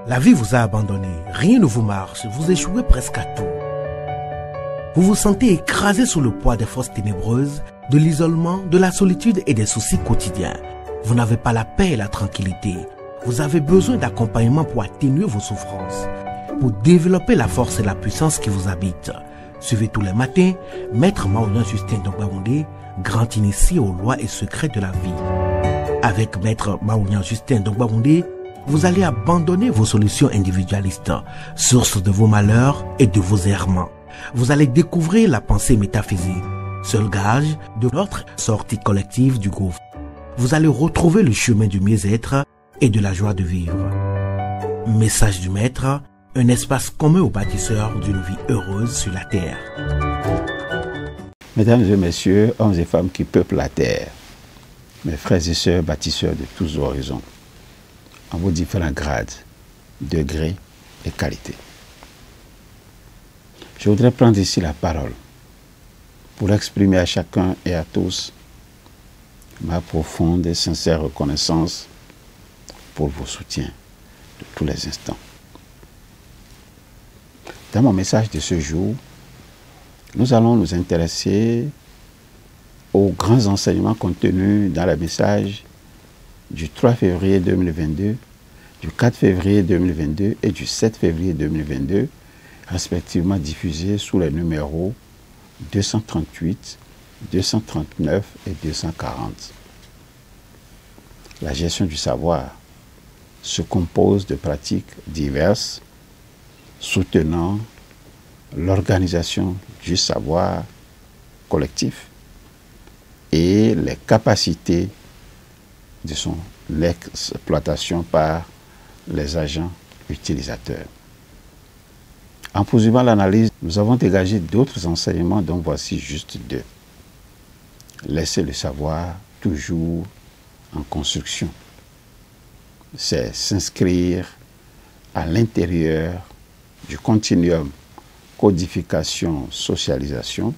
La vie vous a abandonné, rien ne vous marche, vous échouez presque à tout. Vous vous sentez écrasé sous le poids des forces ténébreuses, de l'isolement, de la solitude et des soucis quotidiens. Vous n'avez pas la paix et la tranquillité. Vous avez besoin d'accompagnement pour atténuer vos souffrances, pour développer la force et la puissance qui vous habitent. Suivez tous les matins Maître Maoulian Justin Dongbaoundé, grand initié aux lois et secrets de la vie. Avec Maître Maoulian Justin Dongbaoundé, vous allez abandonner vos solutions individualistes, source de vos malheurs et de vos errements. Vous allez découvrir la pensée métaphysique, seul gage de notre sortie collective du gouffre. Vous allez retrouver le chemin du mieux-être et de la joie de vivre. Message du Maître, un espace commun aux bâtisseurs d'une vie heureuse sur la terre. Mesdames et messieurs, hommes et femmes qui peuplent la terre, mes frères et sœurs bâtisseurs de tous horizons, en vos différents grades, degrés et qualités. Je voudrais prendre ici la parole pour exprimer à chacun et à tous ma profonde et sincère reconnaissance pour vos soutiens de tous les instants. Dans mon message de ce jour, nous allons nous intéresser aux grands enseignements contenus dans le message du 3 février 2022, du 4 février 2022 et du 7 février 2022, respectivement diffusés sous les numéros 238, 239 et 240. La gestion du savoir se compose de pratiques diverses soutenant l'organisation du savoir collectif et les capacités de son exploitation par les agents utilisateurs. En poursuivant l'analyse, nous avons dégagé d'autres enseignements dont voici juste deux. Laisser le savoir toujours en construction. C'est s'inscrire à l'intérieur du continuum codification-socialisation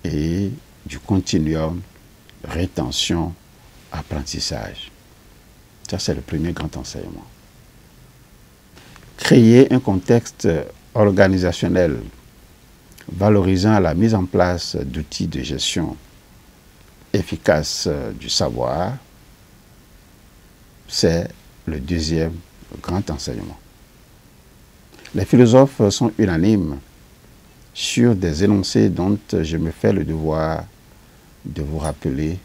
et du continuum rétention-apprentissage. Ça, c'est le premier grand enseignement. Créer un contexte organisationnel valorisant la mise en place d'outils de gestion efficace du savoir, c'est le deuxième grand enseignement. Les philosophes sont unanimes sur des énoncés dont je me fais le devoir de vous rappeler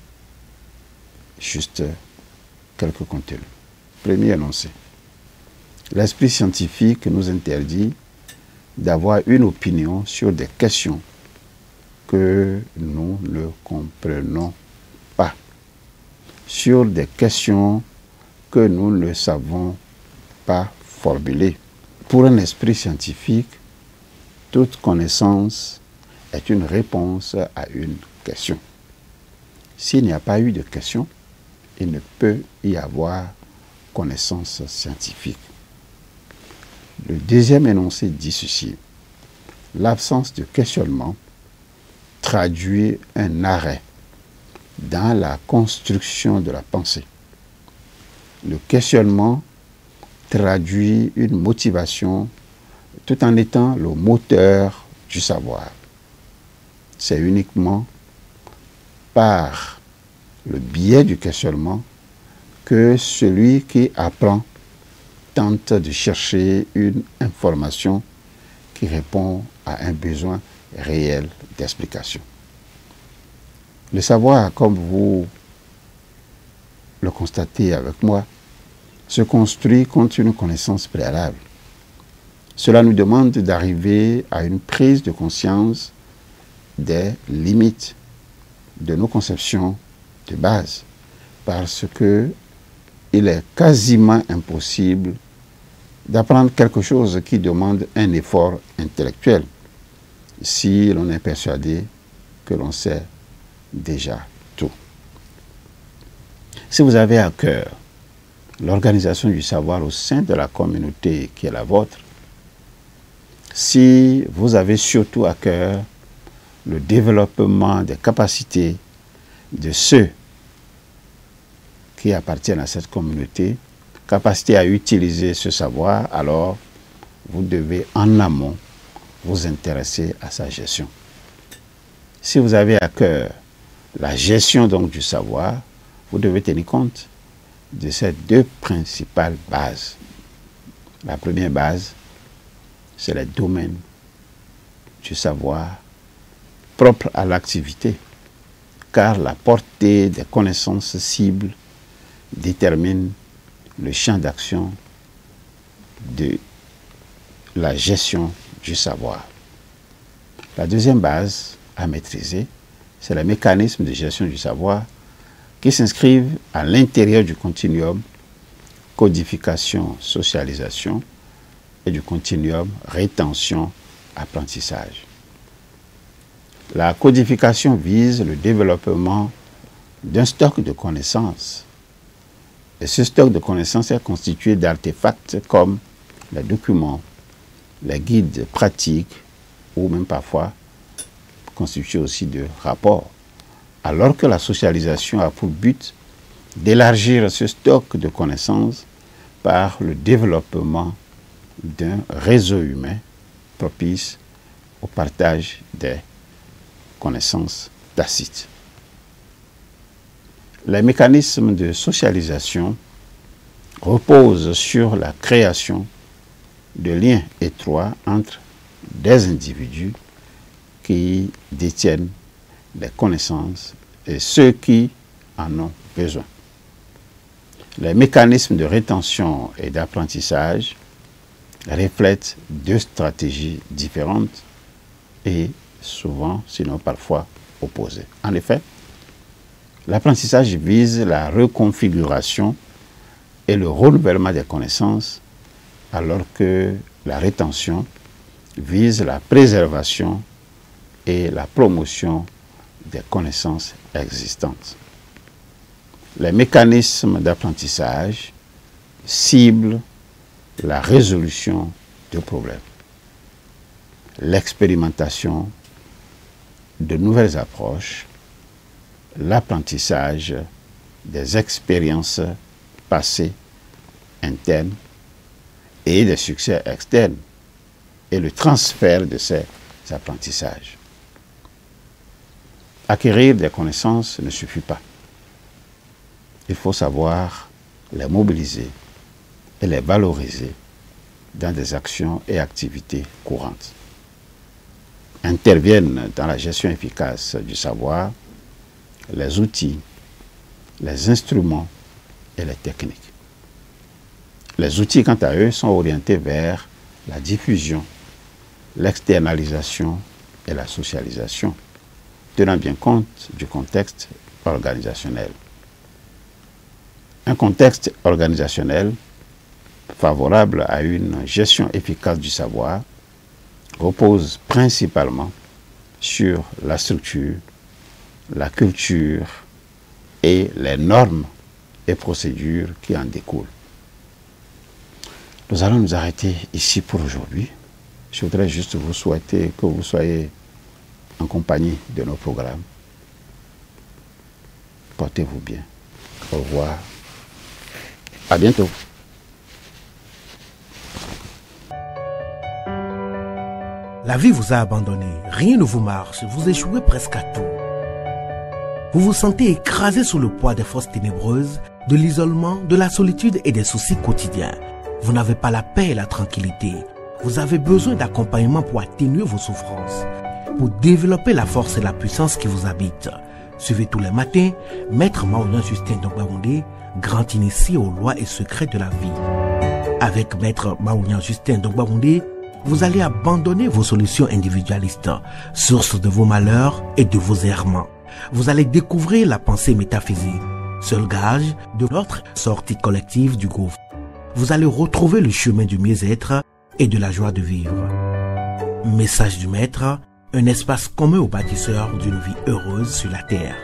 juste quelques contenus. Premier énoncé. L'esprit scientifique nous interdit d'avoir une opinion sur des questions que nous ne comprenons pas, sur des questions que nous ne savons pas formuler. Pour un esprit scientifique, toute connaissance est une réponse à une question. S'il n'y a pas eu de question, il ne peut y avoir connaissance scientifique. Le deuxième énoncé dit ceci. L'absence de questionnement traduit un arrêt dans la construction de la pensée. Le questionnement traduit une motivation tout en étant le moteur du savoir. C'est uniquement par le biais du questionnement que celui qui apprend tente de chercher une information qui répond à un besoin réel d'explication. Le savoir, comme vous le constatez avec moi, se construit contre une connaissance préalable. Cela nous demande d'arriver à une prise de conscience des limites de nos conceptions de base, parce que il est quasiment impossible d'apprendre quelque chose qui demande un effort intellectuel si l'on est persuadé que l'on sait déjà tout. Si vous avez à cœur l'organisation du savoir au sein de la communauté qui est la vôtre, si vous avez surtout à cœur le développement des capacités de ceux qui appartiennent à cette communauté, capacité à utiliser ce savoir, alors vous devez en amont vous intéresser à sa gestion. Si vous avez à cœur la gestion donc du savoir, vous devez tenir compte de ces deux principales bases. La première base, c'est les domaines du savoir propres à l'activité, car la portée des connaissances cibles détermine le champ d'action de la gestion du savoir. La deuxième base à maîtriser, c'est les mécanismes de gestion du savoir qui s'inscrivent à l'intérieur du continuum codification, socialisation et du continuum rétention, apprentissage. La codification vise le développement d'un stock de connaissances. Et ce stock de connaissances est constitué d'artefacts comme les documents, les guides pratiques ou même parfois constitué aussi de rapports. Alors que la socialisation a pour but d'élargir ce stock de connaissances par le développement d'un réseau humain propice au partage des connaissances tacites. Les mécanismes de socialisation reposent sur la création de liens étroits entre des individus qui détiennent les connaissances et ceux qui en ont besoin. Les mécanismes de rétention et d'apprentissage reflètent deux stratégies différentes et souvent, sinon parfois, opposées. En effet, l'apprentissage vise la reconfiguration et le renouvellement des connaissances, alors que la rétention vise la préservation et la promotion des connaissances existantes. Les mécanismes d'apprentissage ciblent la résolution de problèmes, l'expérimentation de nouvelles approches, l'apprentissage des expériences passées internes et des succès externes et le transfert de ces apprentissages. Acquérir des connaissances ne suffit pas. Il faut savoir les mobiliser et les valoriser dans des actions et activités courantes. Interviennent dans la gestion efficace du savoir les outils, les instruments et les techniques. Les outils, quant à eux, sont orientés vers la diffusion, l'externalisation et la socialisation, tenant bien compte du contexte organisationnel. Un contexte organisationnel favorable à une gestion efficace du savoir repose principalement sur la structure, la culture et les normes et procédures qui en découlent. Nous allons nous arrêter ici pour aujourd'hui. Je voudrais juste vous souhaiter que vous soyez en compagnie de nos programmes. Portez-vous bien. Au revoir. À bientôt. La vie vous a abandonné, rien ne vous marche, vous échouez presque à tout. Vous vous sentez écrasé sous le poids des forces ténébreuses, de l'isolement, de la solitude et des soucis quotidiens. Vous n'avez pas la paix et la tranquillité. Vous avez besoin d'accompagnement pour atténuer vos souffrances, pour développer la force et la puissance qui vous habitent. Suivez tous les matins Maître Maouyan Justin Dongbaoundé, grand initié aux lois et secrets de la vie. Avec Maître Maouyan Justin Dongbaoundé, vous allez abandonner vos solutions individualistes, source de vos malheurs et de vos errements. Vous allez découvrir la pensée métaphysique, seul gage de notre sortie collective du gouffre. Vous allez retrouver le chemin du mieux-être et de la joie de vivre. Message du Maître, un espace commun aux bâtisseurs d'une vie heureuse sur la terre.